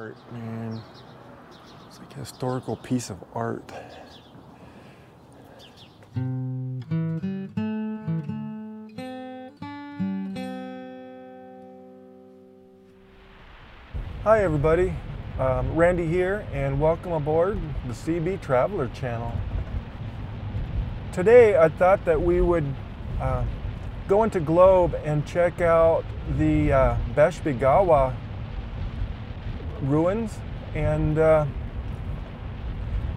art, man. It's like a historical piece of art. Hi everybody, Randy here, and welcome aboard the Seabee Traveler Channel. Today I thought that we would go into Globe and check out the Besh-Ba-Gowah ruins, and yeah,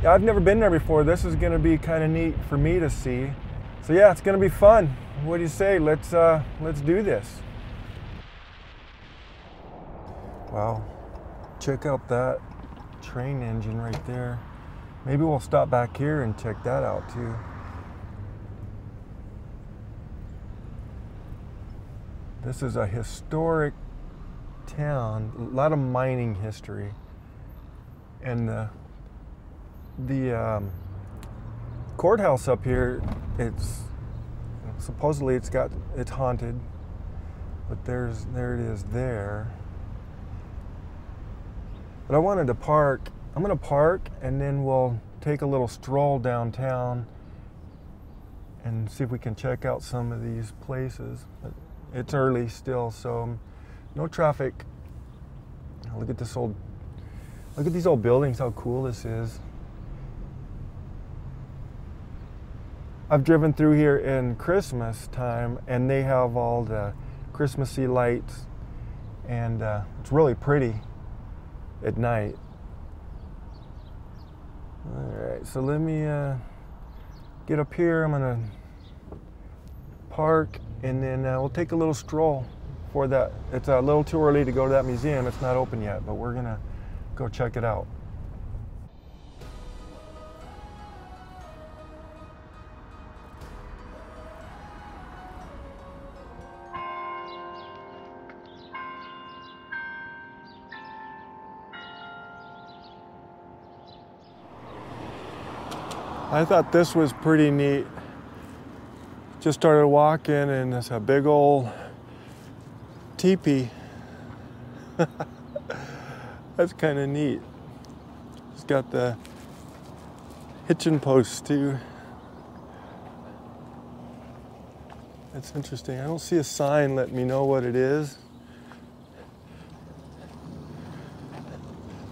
I've never been there before. This is going to be kind of neat for me to see. So yeah, it's going to be fun. What do you say? Let's do this. Wow, check out that train engine right there. Maybe we'll stop back here and check that out too. This is a historic town, a lot of mining history, and the courthouse up here, it's supposedly it's haunted, but there it is there. But I wanted to park. I'm going to park and then we'll take a little stroll downtown and see if we can check out some of these places. But it's early still, so no traffic. Look at these old buildings, how cool this is. I've driven through here in Christmas time and they have all the Christmassy lights, and it's really pretty at night. All right, so let me get up here. I'm gonna park and then we'll take a little stroll for that. It's a little too early to go to that museum. It's not open yet, but we're gonna go check it out. I thought this was pretty neat. Just started walking and there's a big old teepee. That's kind of neat. It's got the hitching posts too. That's interesting. I don't see a sign letting me know what it is.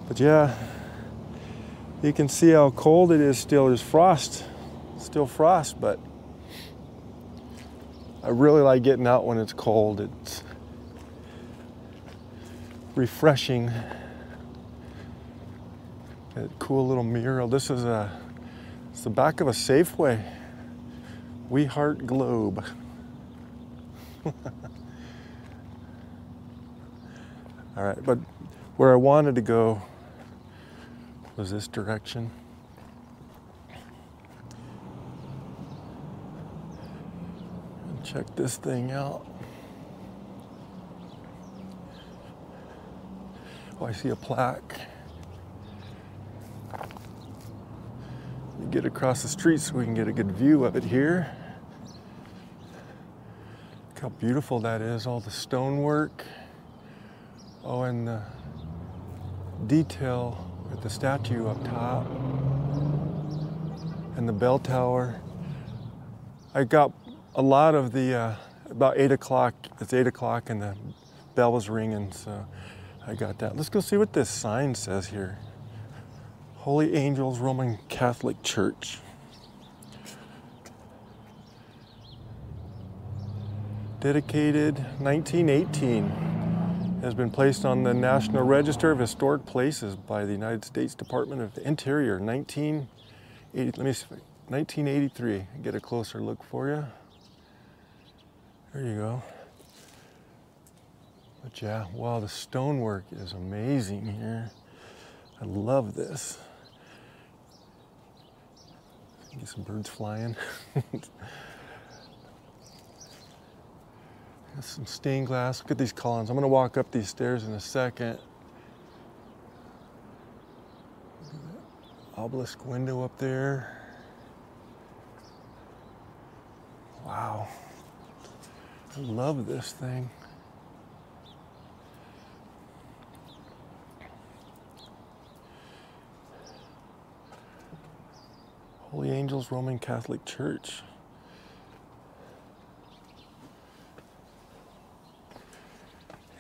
But yeah, you can see how cold it is still. There's frost, still frost, but I really like getting out when it's cold. It's refreshing. That cool little mural. This is it's the back of a Safeway. We Heart Globe. All right, but where I wanted to go was this direction. Check this thing out. Oh, I see a plaque. You get across the street so we can get a good view of it here. Look how beautiful that is, all the stonework. Oh, and the detail with the statue up top and the bell tower. I got a lot of the, about 8 o'clock, it's 8 o'clock and the bell was ringing, so I got that. Let's go see what this sign says here. Holy Angels Roman Catholic Church. Dedicated 1918. Has been placed on the National Register of Historic Places by the United States Department of the Interior, 1983. Get a closer look for you. There you go. But yeah, wow, the stonework is amazing here. I love this. Get some birds flying. Got some stained glass. Look at these columns. I'm going to walk up these stairs in a second. Obelisk window up there. Wow. I love this thing. Holy Angels Roman Catholic Church.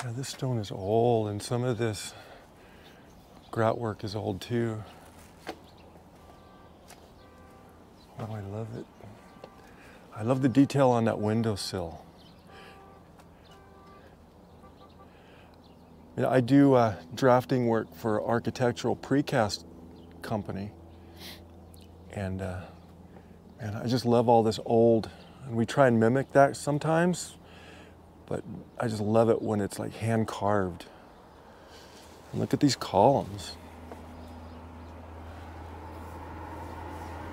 Yeah, this stone is old, and some of this grout work is old too. Oh, I love it. I love the detail on that windowsill. You know, I do drafting work for architectural precast company, and I just love all this old, and we try and mimic that sometimes, but I just love it when it's like hand carved. And look at these columns.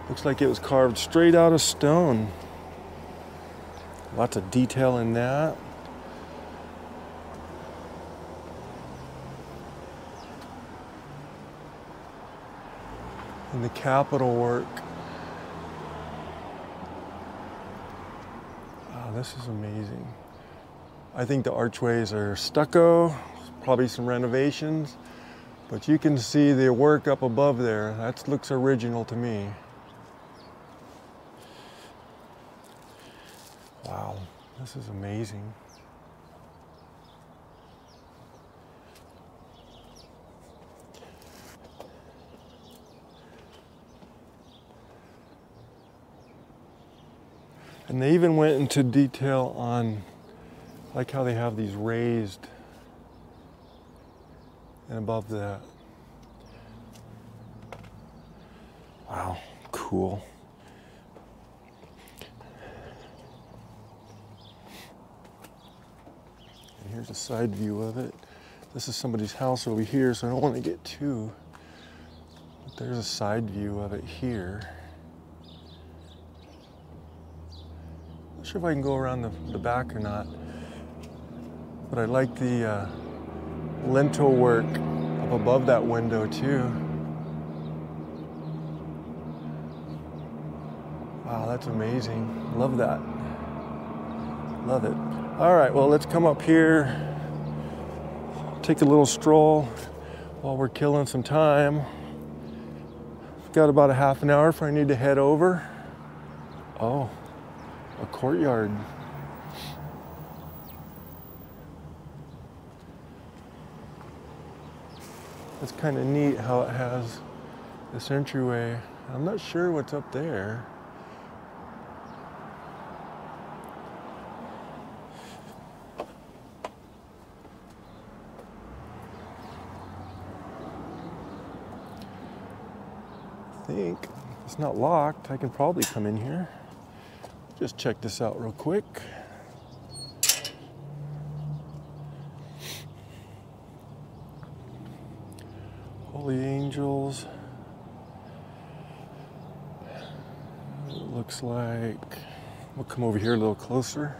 Looks like it was carved straight out of stone. Lots of detail in that. And the capital work. Wow, this is amazing. I think the archways are stucco, probably some renovations, but you can see the work up above there. That looks original to me. Wow, this is amazing. And they even went into detail on, like how they have these raised and above that. Wow, cool. And here's a side view of it. This is somebody's house over here, so I don't want to get too, but there's a side view of it here. Not sure if I can go around the back or not, but I like the lintel work up above that window too. Wow, that's amazing. Love that. Love it. All right, well, let's come up here, take a little stroll while we're killing some time. We've got about a half an hour before I need to head over. Oh, a courtyard. It's kind of neat how it has this entryway. I'm not sure what's up there. I think it's not locked. I can probably come in here. Just check this out real quick. Holy Angels. It looks like, we'll come over here a little closer.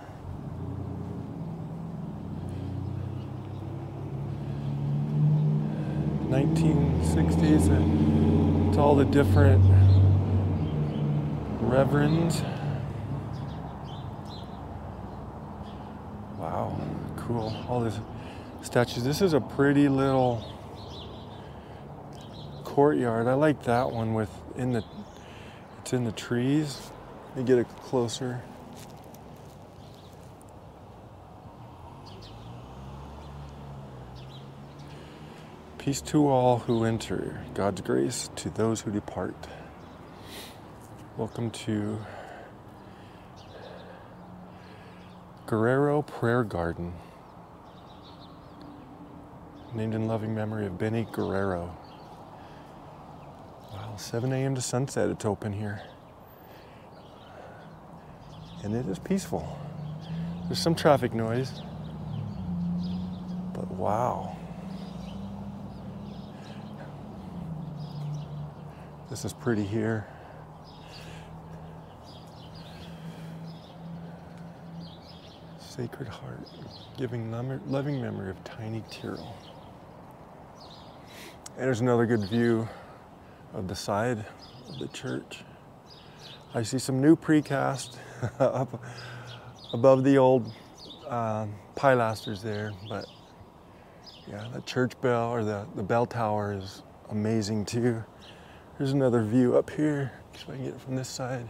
(1960s). It's all the different reverends. Wow, cool. All these statues. This is a pretty little courtyard. I like that one with it's in the trees. Let me get it closer. Peace to all who enter, God's grace to those who depart. Welcome to Guerrero Prayer Garden, named in loving memory of Benny Guerrero. Wow, 7 a.m. to sunset, it's open here. And it is peaceful. There's some traffic noise, but wow. This is pretty here. Sacred Heart, giving loving memory of Tiny Tyrrell. And there's another good view of the side of the church. I see some new precast up above the old pilasters there, but yeah, the church bell or the bell tower is amazing too. Here's another view up here. See if I can get it from this side.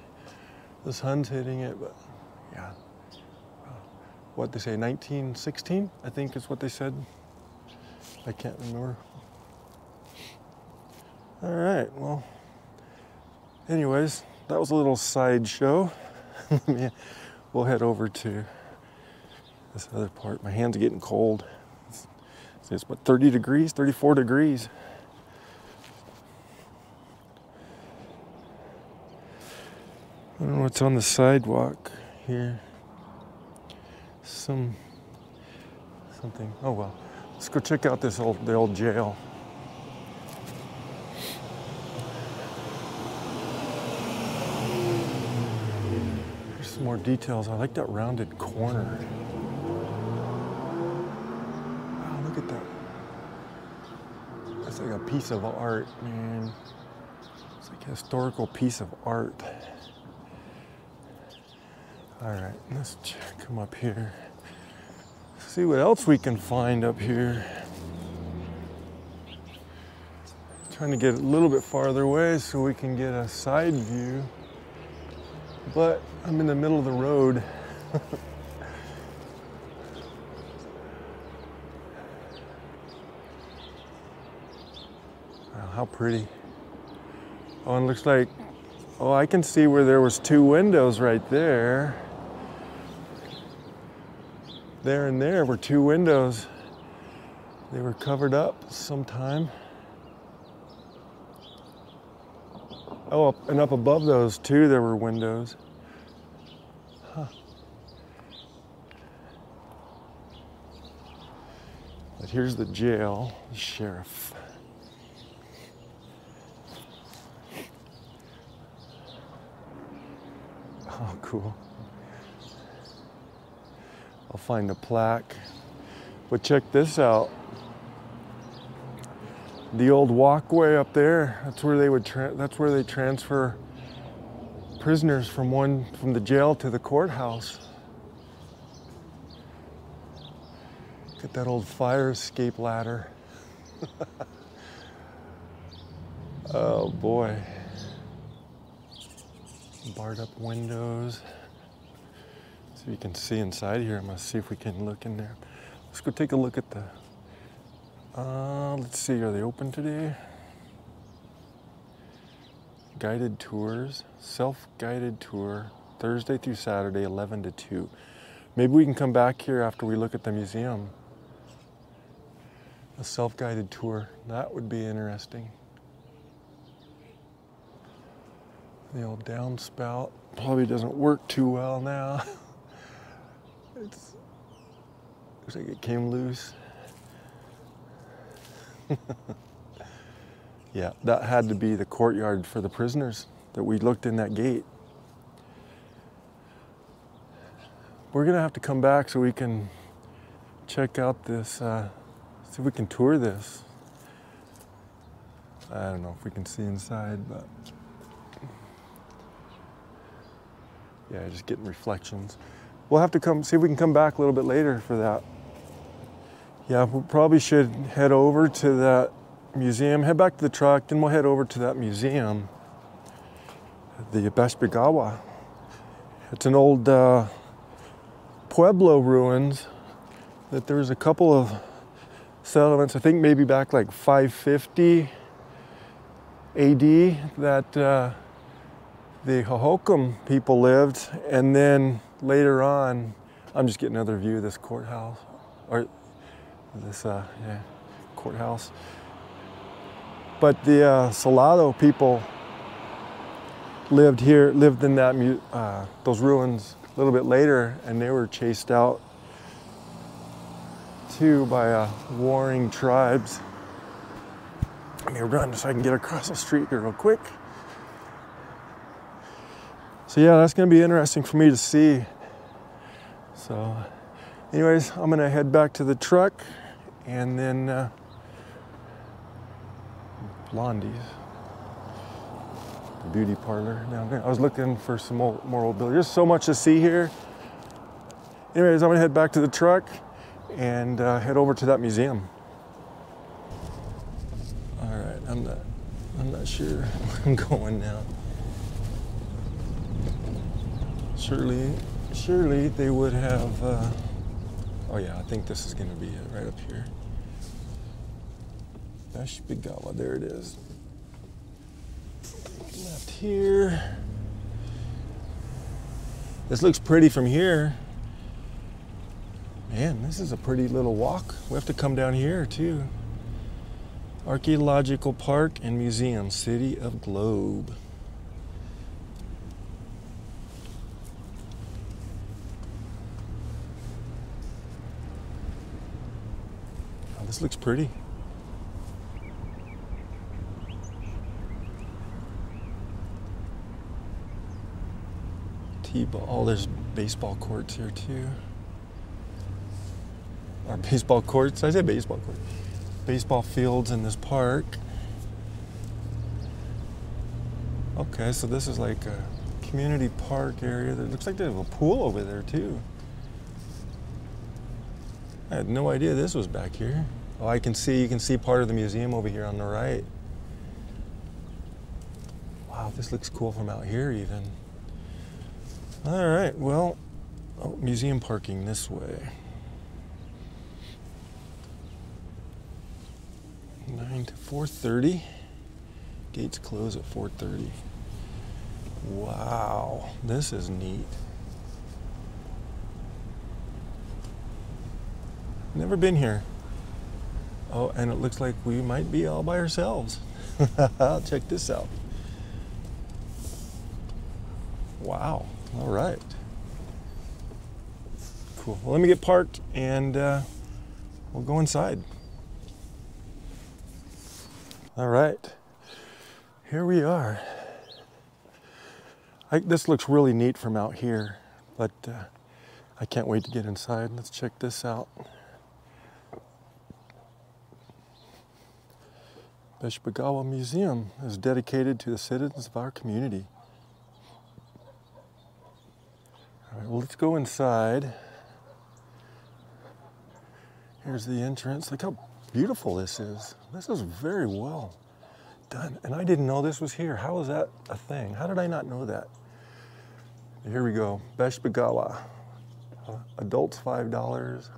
The sun's hitting it, but yeah. What they say, 1916, I think is what they said. I can't remember. All right, well, anyways, that was a little sideshow. We'll head over to this other part. My hands are getting cold. It's what, 30 degrees, 34 degrees. I don't know what's on the sidewalk here. Something. Oh well. Let's go check out the old jail. There's some more details. I like that rounded corner. Wow, look at that. That's like a piece of art, man. It's like a historical piece of art. All right, let's come up here. See what else we can find up here. Trying to get a little bit farther away so we can get a side view. But I'm in the middle of the road. Wow, how pretty. Oh, and it looks like, oh, I can see where there was 2 windows right there. There and there were 2 windows. They were covered up sometime. Oh, and up above those too, there were windows. Huh. But here's the jail, the sheriff. Oh, cool. I'll find a plaque. But check this out. The old walkway up there, that's where they would transfer prisoners from the jail to the courthouse. Look at that old fire escape ladder. Oh boy. Barred up windows. So you can see inside here. I'm gonna see if we can look in there. Let's go take a look at the, let's see, are they open today? Guided tours, self-guided tour, Thursday through Saturday, 11 to 2. Maybe we can come back here after we look at the museum. A self-guided tour, that would be interesting. The old downspout probably doesn't work too well now. Looks like it came loose. Yeah, that had to be the courtyard for the prisoners that we looked in that gate. We're gonna have to come back so we can check out this, see if we can tour this. I don't know if we can see inside, but yeah, just getting reflections. We'll have to see if we can come back a little bit later for that. Yeah, we probably should head over to that museum, head back to the truck, then we'll head over to that museum, the Besh-Ba-Gowah. It's an old pueblo ruins that there's a couple of settlements, I think maybe back like 550 AD, that the Hohokam people lived, and then later on, I'm just getting another view of this courthouse, or this courthouse. But the Salado people lived in that those ruins a little bit later, and they were chased out too by warring tribes. Let me run so I can get across the street here real quick. So yeah, that's gonna be interesting for me to see. So anyways, I'm gonna head back to the truck and then Blondie's, the beauty parlor down there. I was looking for some more old buildings. There's so much to see here. Anyways, I'm gonna head back to the truck and head over to that museum. All right, I'm I'm not sure where I'm going now. Surely they would have, oh yeah, I think this is gonna be it right up here. Besh-Ba-Gowah, there it is. Left here. This looks pretty from here. Man, this is a pretty little walk. We have to come down here too. Archaeological Park and Museum, City of Globe. Oh, this looks pretty. T-ball. Oh, there's baseball courts here too. Or baseball courts. I said baseball court. Baseball fields in this park. Okay, so this is like a community park area. It looks like they have a pool over there too. I had no idea this was back here. Oh, you can see part of the museum over here on the right. Wow, this looks cool from out here even. All right, well, oh, museum parking this way. 9 to 4:30. Gates close at 4:30. Wow, this is neat. Never been here. Oh, and it looks like we might be all by ourselves. Check this out. Wow, all right. Cool, well, let me get parked and we'll go inside. All right, here we are. This looks really neat from out here, but I can't wait to get inside. Let's check this out. Besh-Ba-Gowah Museum is dedicated to the citizens of our community. All right, well, let's go inside. Here's the entrance. Look how beautiful this is. This is very well done. And I didn't know this was here. How is that a thing? How did I not know that? Here we go. Besh-Ba-Gowah. Adults $5.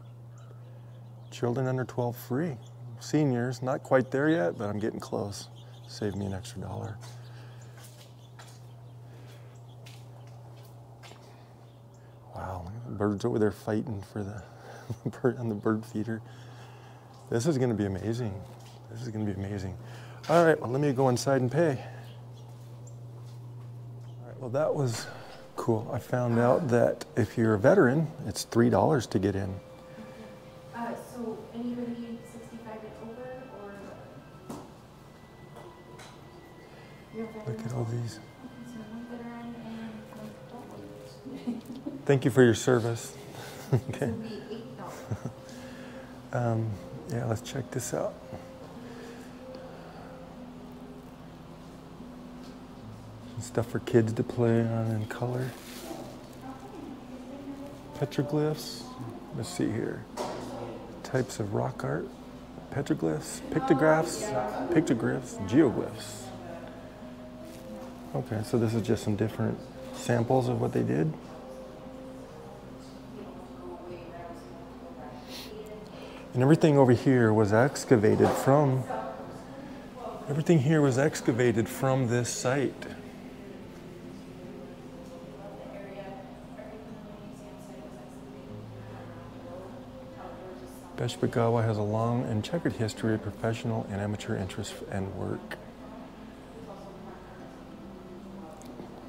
Children under 12 free. Seniors, not quite there yet, but I'm getting close. Save me an extra $1. Wow, look at the birds over there fighting for the bird on the bird feeder. This is going to be amazing. This is going to be amazing. All right, well, let me go inside and pay. All right, well, that was cool. I found out that if you're a veteran, it's $3 to get in. So anybody 65 and over, or you're a veteran? Look at all these. So one veteran and Thank you for your service. Okay. This will be $8. Yeah, let's check this out. Some stuff for kids to play on in color. Petroglyphs. Let's see here. Types of rock art. Petroglyphs, pictographs, geoglyphs. Okay, so this is just some different samples of what they did. And everything over here was excavated from, this site. Besh-Ba-Gowah has a long and checkered history of professional and amateur interest and work.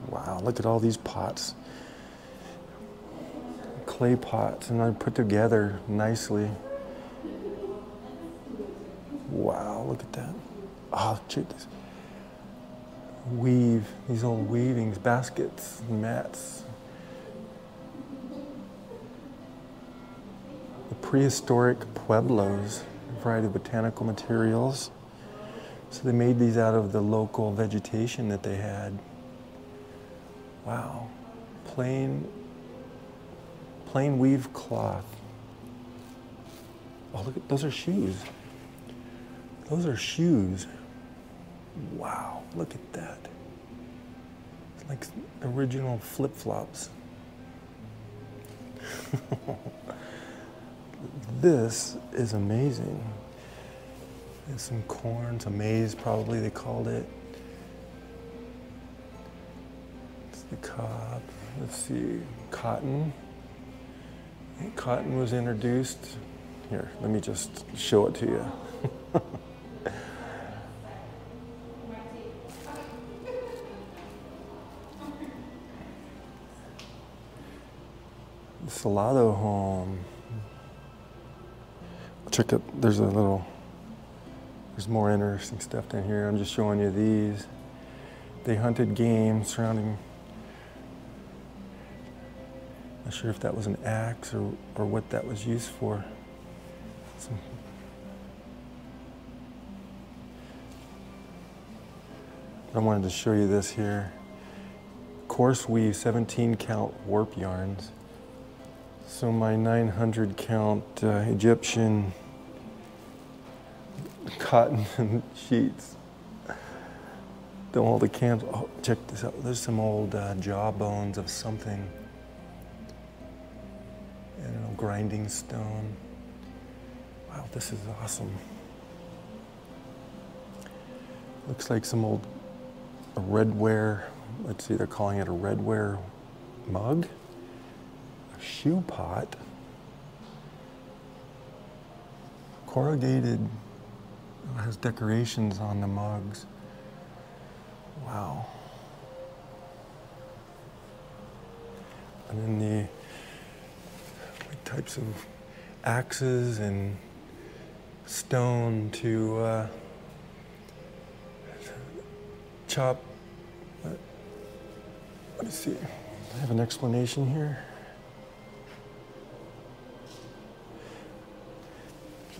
Wow, look at all these pots. Clay pots, and they're put together nicely. Wow, look at that. Oh, check this. Weave, these old weavings, baskets, mats. The prehistoric pueblos, a variety of botanical materials. So they made these out of the local vegetation that they had. Wow, plain weave cloth. Oh, look at, those are shoes. Those are shoes. Wow, look at that. It's like original flip-flops. This is amazing. There's some corn, some maize probably they called it. It's the cob. Let's see, cotton. Cotton was introduced. Here, let me just show it to you. The Salado home. Check it, there's more interesting stuff down here. I'm just showing you these. They hunted game surrounding, not sure if that was an axe or what that was used for. I wanted to show you this here. Coarse weave 17 count warp yarns. So my 900 count Egyptian cotton sheets. All the cams, oh, check this out. There's some old jaw bones of something. I don't know, grinding stone. Wow, this is awesome. Looks like some old redware, let's see, they're calling it a redware mug. A shoe pot. Corrugated, it has decorations on the mugs. Wow. And then the types of axes and stone to chop. Let me see. I have an explanation here.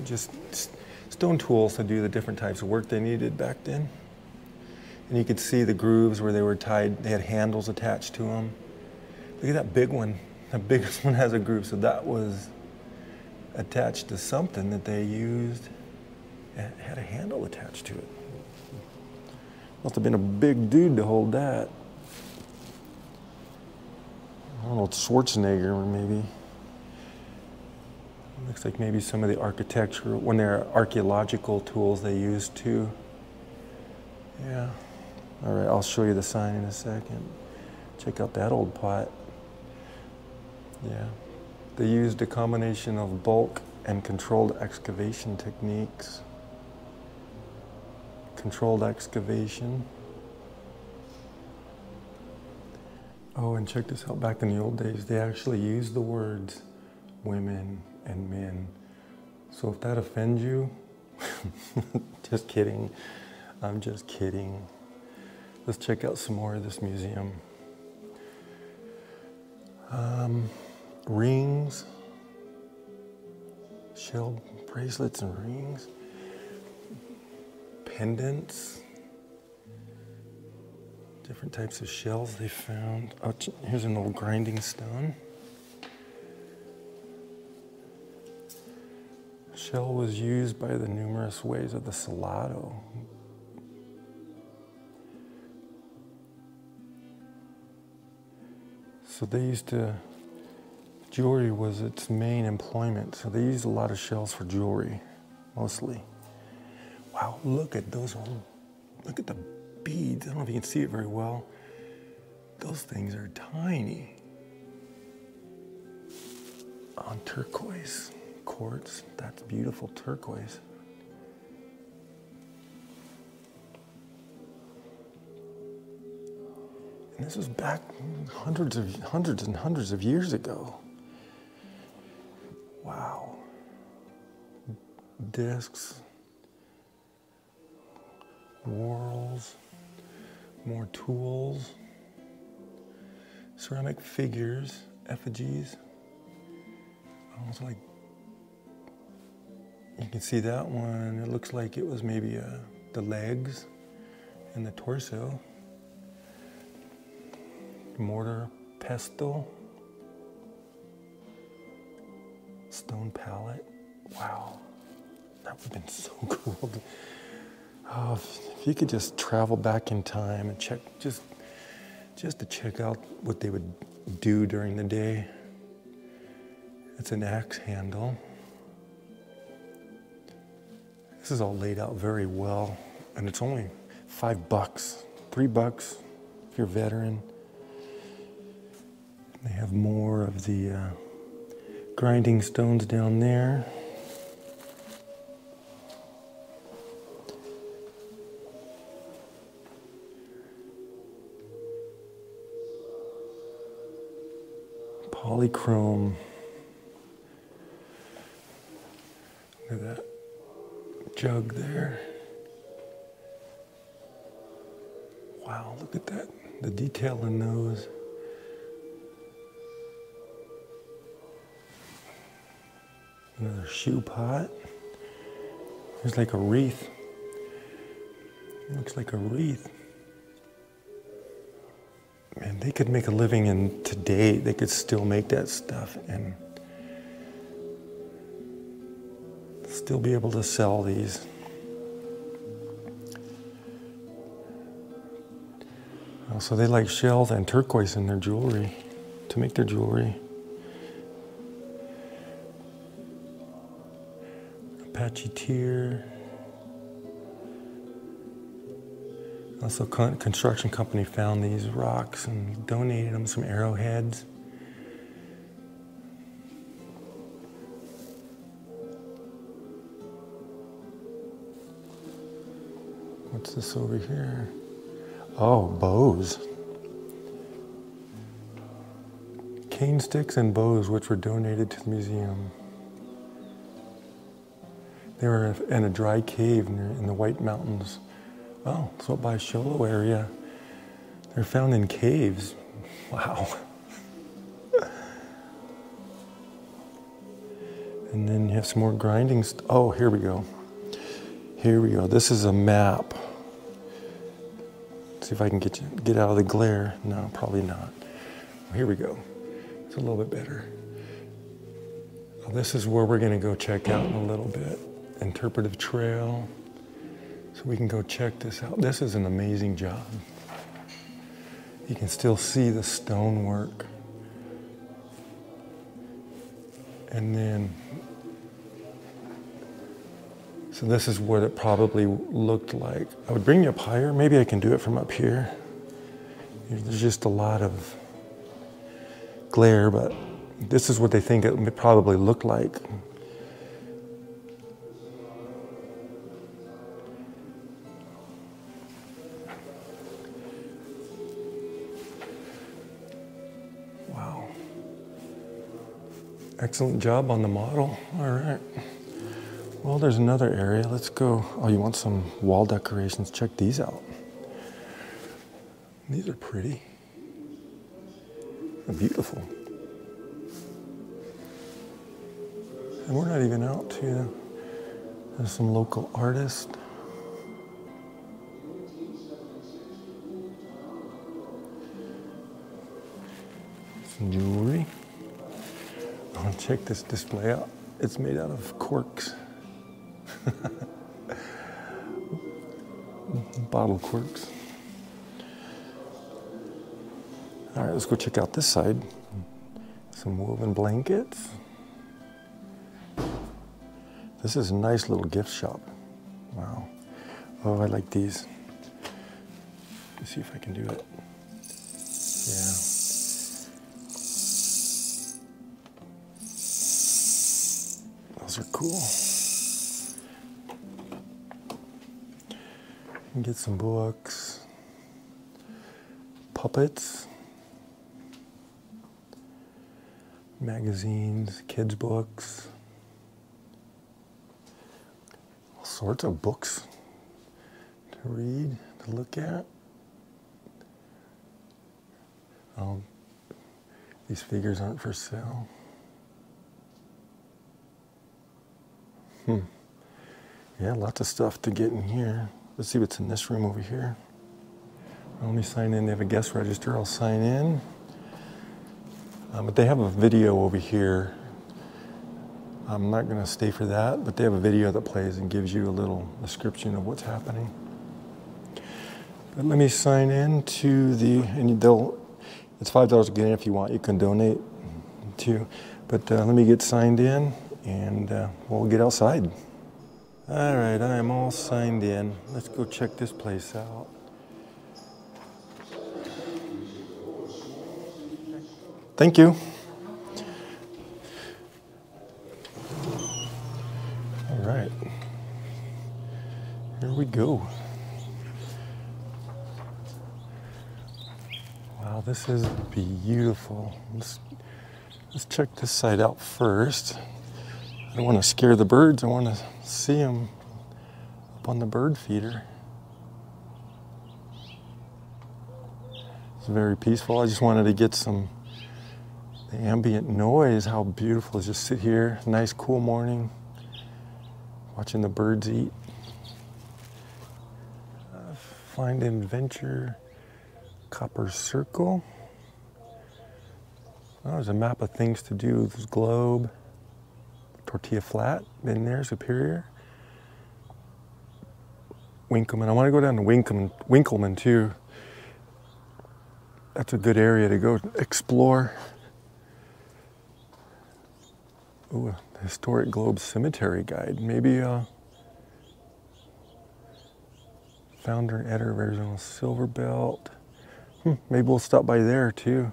Just stone tools to do the different types of work they needed back then. And you could see the grooves where they were tied. They had handles attached to them. Look at that big one. The biggest one has a groove. So that was attached to something that they used. It had a handle attached to it. Must have been a big dude to hold that. Arnold Schwarzenegger, maybe. Looks like maybe some of the architecture, when they're archaeological tools they used too. Yeah. All right, I'll show you the sign in a second. Check out that old pot. Yeah. They used a combination of bulk and controlled excavation techniques. Controlled excavation. Oh, and check this out, back in the old days, they actually used the words women and men. So if that offends you, just kidding. I'm just kidding. Let's check out some more of this museum. Rings, shell bracelets and rings, pendants, different types of shells they found. Oh, here's an old grinding stone. Shell was used by the numerous ways of the Salado. So they used to, jewelry was its main employment. So they used a lot of shells for jewelry, mostly. Wow, look at those old, look at the beads. I don't know if you can see it very well. Those things are tiny. On turquoise quartz, that's beautiful turquoise. And this was back hundreds and hundreds of years ago. Wow. Discs, whorls, more tools, ceramic figures, effigies. Almost like, you can see that one. It looks like it was maybe the legs and the torso. Mortar pestle, stone palette. Wow, that would have been so cool. Oh, if you could just travel back in time and check, just to check out what they would do during the day. It's an axe handle. This is all laid out very well, and it's only $5, $3 if you're a veteran. They have more of the grinding stones down there. Polychrome. Look at that jug there. Wow, look at that. The detail in those. Another shoe pot. There's like a wreath. It looks like a wreath. Man, they could make a living, and today they could still make that stuff and still be able to sell these. So they like shell and turquoise in their jewelry, to make their jewelry. Apache tear. Also, construction company found these rocks and donated them some arrowheads. What's this over here? Oh, bows. Cane sticks and bows, which were donated to the museum. They were in a dry cave in the White Mountains. Oh, so by Sholo area. They're found in caves. Wow. And then you have some more grinding. Oh, here we go. Here we go. This is a map. See if I can get out of the glare. No, probably not. Here we go. It's a little bit better. Well, this is where we're going to go check out in a little bit. Interpretive trail. So we can go check this out. This is an amazing job. You can still see the stonework. And then, so this is what it probably looked like. I would bring you up higher. Maybe I can do it from up here. There's just a lot of glare, but this is what they think it would probably look like. Wow. Excellent job on the model. All right. Well, there's another area. Let's go. Oh, you want some wall decorations? Check these out. These are pretty. They're beautiful. And we're not even out to, there's some local artists. Some jewelry. Oh, check this display out. It's made out of corks. Bottle corks. All right, let's go check out this side. Some woven blankets. This is a nice little gift shop. Wow. Oh, I like these. Let's see if I can do it. Yeah. Those are cool. You can get some books, puppets, magazines, kids' books, all sorts of books to read, to look at. Oh, these figures aren't for sale. Yeah, lots of stuff to get in here. Let's see what's in this room over here. Let me sign in. They have a guest register. I'll sign in. But they have a video over here I'm not going to stay for that, but they have a video that plays and gives you a little description of what's happening. But let me sign in to the, and it's $5 to get in if you want. You can donate too. But let me get signed in and we'll get outside. All right, I am all signed in. Let's go check this place out. Thank you. All right, here we go. Wow, this is beautiful. Let's check this side out first. I don't want to scare the birds. I want to see them up on the bird feeder. It's very peaceful. I just wanted to get the ambient noise. How beautiful. Just sit here, nice cool morning, watching the birds eat. Find adventure, copper circle. Oh, there's a map of things to do. There's globe, tortilla flat in there, Superior. Winkleman. I want to go down to Winkleman too. That's a good area to go explore. Ooh, a historic globe cemetery guide. Maybe founder and editor of Arizona Silver Belt. Maybe we'll stop by there too.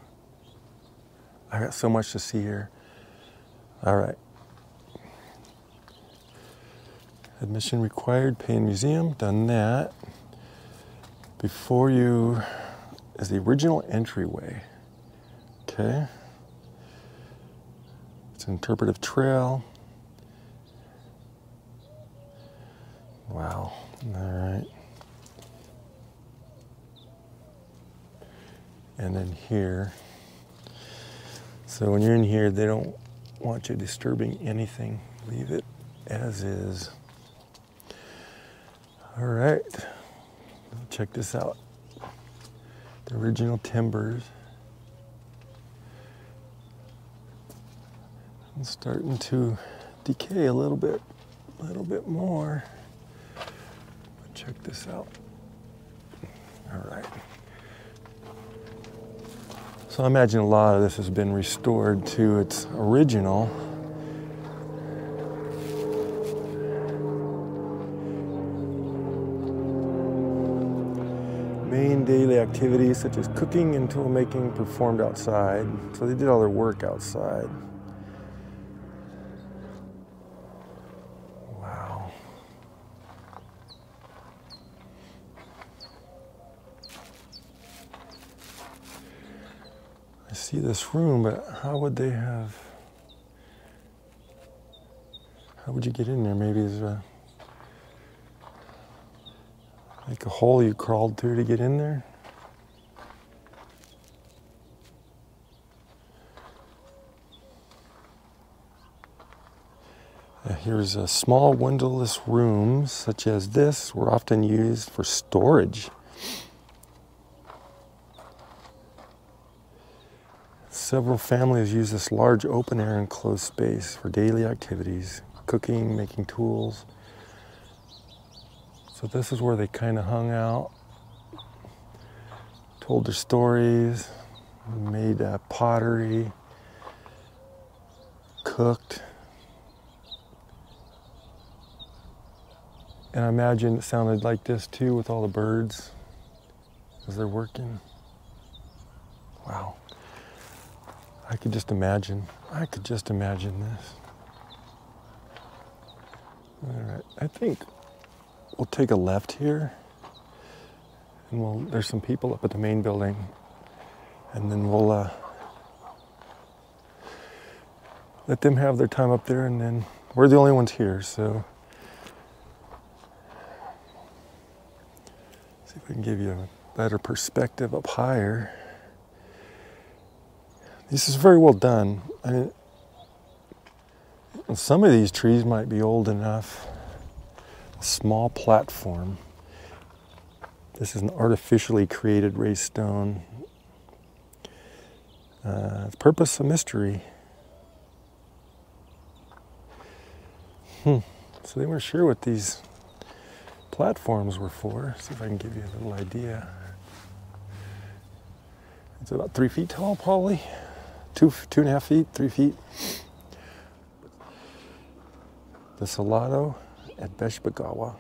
I got so much to see here. All right. Admission required, pay in museum, done that. Before you is the original entryway. Okay. It's an interpretive trail. Wow. All right. And then here. So when you're in here, they don't want you disturbing anything. Leave it as is. All right. Check this out. The original timbers. It's starting to decay a little bit more. Check this out. All right. So I imagine a lot of this has been restored to its original. Main daily activities such as cooking and tool making performed outside. So they did all their work outside. Wow. I see this room, but how would you get in there? Maybe there's like a hole you crawled through to get in there? Here's a small windowless rooms such as this were often used for storage. Several families use this large open air enclosed space for daily activities, cooking, making tools. So this is where they kind of hung out, told their stories, made pottery, cooked. And I imagine it sounded like this too with all the birds as they're working. Wow. I could just imagine this. All right, I think we'll take a left here, and there's some people up at the main building, and then we'll let them have their time up there, and then we're the only ones here, so see if we can give you a better perspective up higher. This is very well done. I mean, some of these trees might be old enough. A small platform. This is an artificially created raised stone. Purpose a mystery. So they weren't sure what these platforms were for. See if I can give you a little idea. It's about 3 feet tall, probably. 2.5 feet, 3 feet. The Salado at Besh-Ba-Gowah.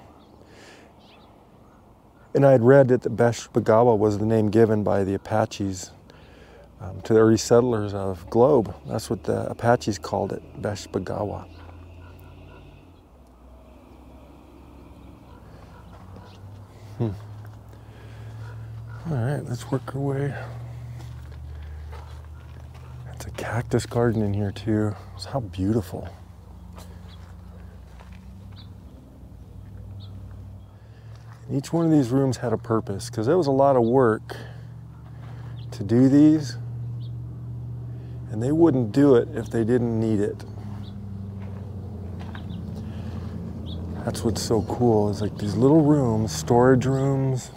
And I had read that the Besh-Ba-Gowah was the name given by the Apaches to the early settlers of Globe. That's what the Apaches called it, Besh-Ba-Gowah. All right, let's work our way. It's a cactus garden in here too. How beautiful. And each one of these rooms had a purpose, because it was a lot of work to do these, and they wouldn't do it if they didn't need it. That's what's so cool, is like these little rooms, storage rooms.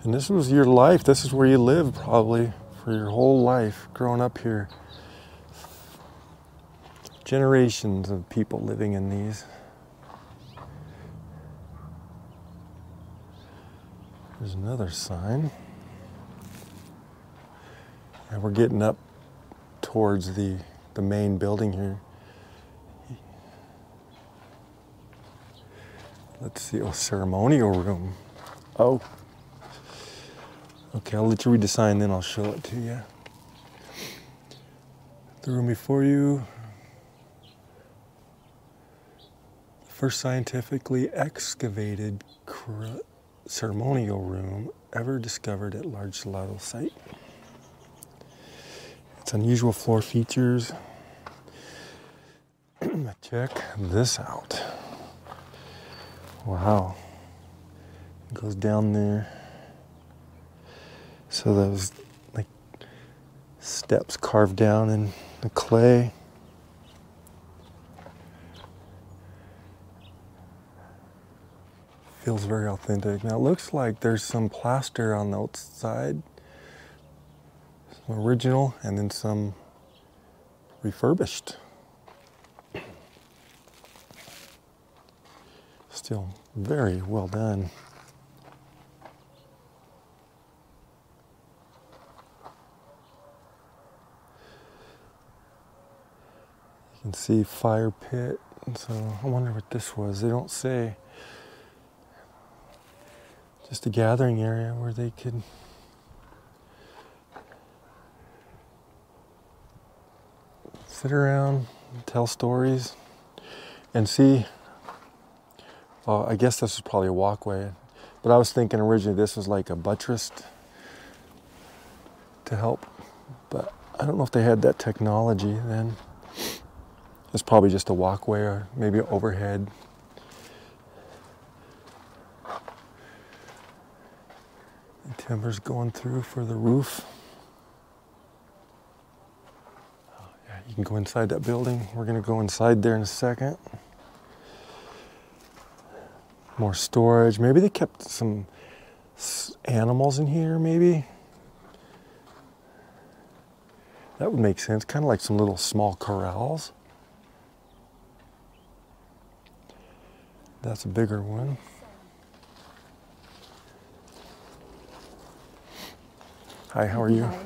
And this was your life. This is where you lived probably for your whole life growing up here. Generations of people living in these. There's another sign. And we're getting up towards the main building here. Let's see, oh, ceremonial room. Oh. Okay, I'll let you read the sign, then I'll show it to you. The room before you. First scientifically excavated ceremonial room ever discovered at large Salado site. Its unusual floor features. Check this out. Wow. It goes down there. So those like steps carved down in the clay. Feels very authentic. Now it looks like there's some plaster on the outside. Some original and then some refurbished. Still very well done. You can see fire pit. So I wonder what this was. They don't say. Just a gathering area where they could sit around, tell stories, and see. Oh, I guess this was probably a walkway, but I was thinking originally this was like a buttress to help, but I don't know if they had that technology then. It's probably just a walkway or maybe overhead. The timber's going through for the roof. Oh, yeah, you can go inside that building. We're going to go inside there in a second. More storage. Maybe they kept some animals in here, maybe. That would make sense. Kind of like some little small corrals. That's a bigger one. Hi, how are you? Hi.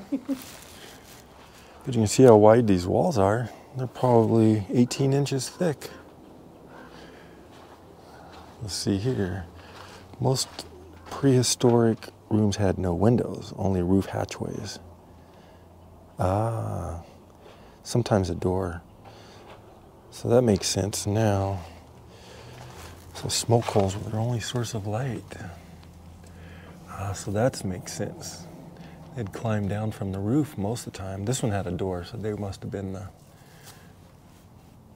But you can see how wide these walls are. They're probably 18 inches thick. Let's see here. Most prehistoric rooms had no windows, only roof hatchways. Ah, sometimes a door. So that makes sense now. So smoke holes were their only source of light. So that makes sense. They'd climb down from the roof most of the time. This one had a door, so they must have been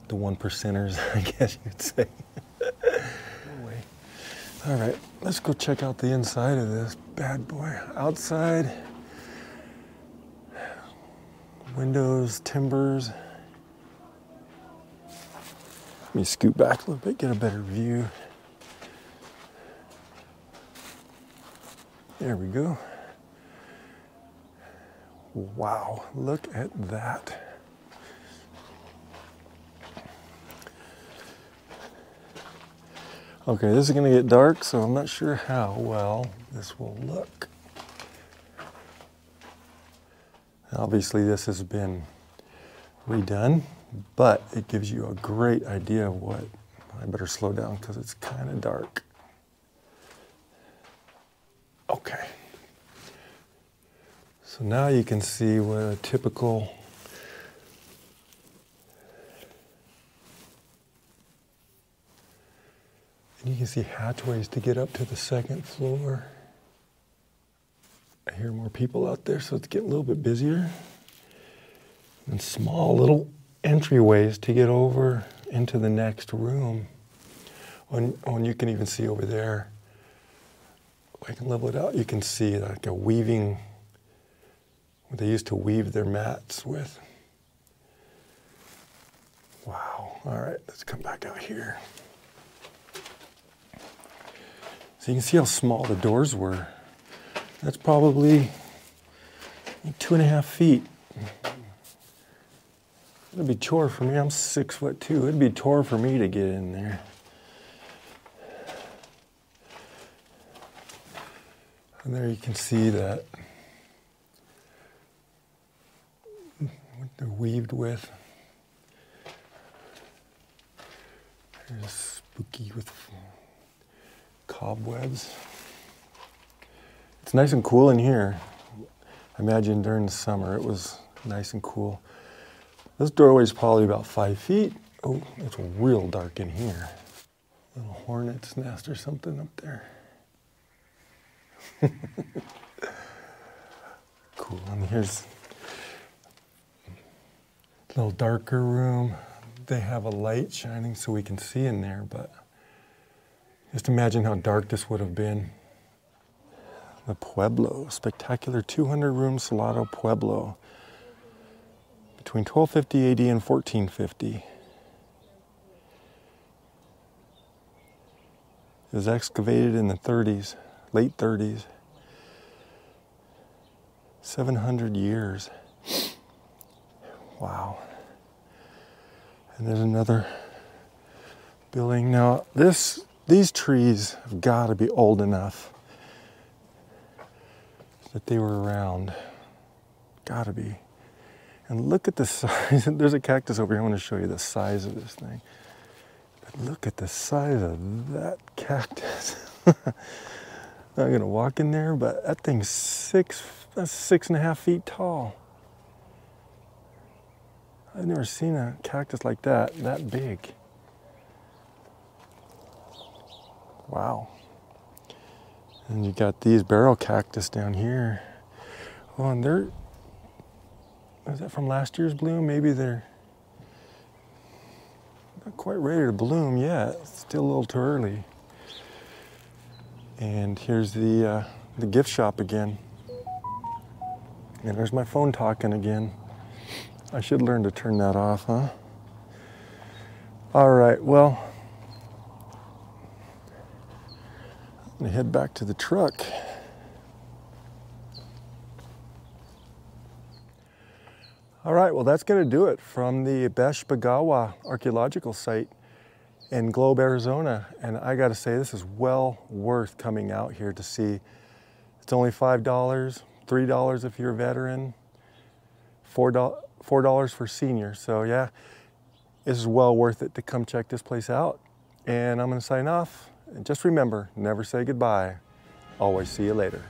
the one percenters, I guess you'd say. All right, let's go check out the inside of this bad boy. Outside, windows, timbers. Let me scoot back a little bit, get a better view. There we go. Wow, look at that. Okay, this is gonna get dark, so I'm not sure how well this will look. Obviously this has been redone, but it gives you a great idea of what. I better slow down because it's kind of dark. Okay. So now you can see what a typical and you can see hatchways to get up to the second floor. I hear more people out there, so it's getting a little bit busier. And small little entryways to get over into the next room. And you can even see over there, I can level it out, you can see like a weaving, what they used to weave their mats with. Wow, all right, let's come back out here. So you can see how small the doors were. That's probably 2.5 feet. It'd be a chore for me. I'm 6'2". It'd be a chore for me to get in there. And there you can see that what they're weaved with. There's spooky with cobwebs. It's nice and cool in here. I imagine during the summer it was nice and cool. This doorway is probably about 5 feet. Oh, it's real dark in here. Little hornet's nest or something up there. Cool, and here's a little darker room. They have a light shining so we can see in there, but just imagine how dark this would have been. The Pueblo, spectacular 200-room Salado Pueblo between 1250 AD and 1450. It was excavated in the 30s, late 30s. 700 years. Wow. And there's another building. Now, these trees have got to be old enough that they were around. Got to be. And look at the size. There's a cactus over here. I want to show you the size of this thing. But look at the size of that cactus. I'm going to walk in there, but that thing's 6.5 feet tall. I've never seen a cactus like that big. Wow. And you got these barrel cactus down here. Oh, and is that from last year's bloom? Maybe they're not quite ready to bloom yet. It's still a little too early. And here's the gift shop again. And there's my phone talking again. I should learn to turn that off, huh? All right, well, I'm gonna head back to the truck. All right, well, that's gonna do it from the Besh-Ba-Gowah archaeological site in Globe, Arizona. And I gotta say, this is well worth coming out here to see. It's only $5, $3 if you're a veteran, $4 for seniors. So yeah, this is well worth it to come check this place out. And I'm gonna sign off. And just remember, never say goodbye. Always see you later.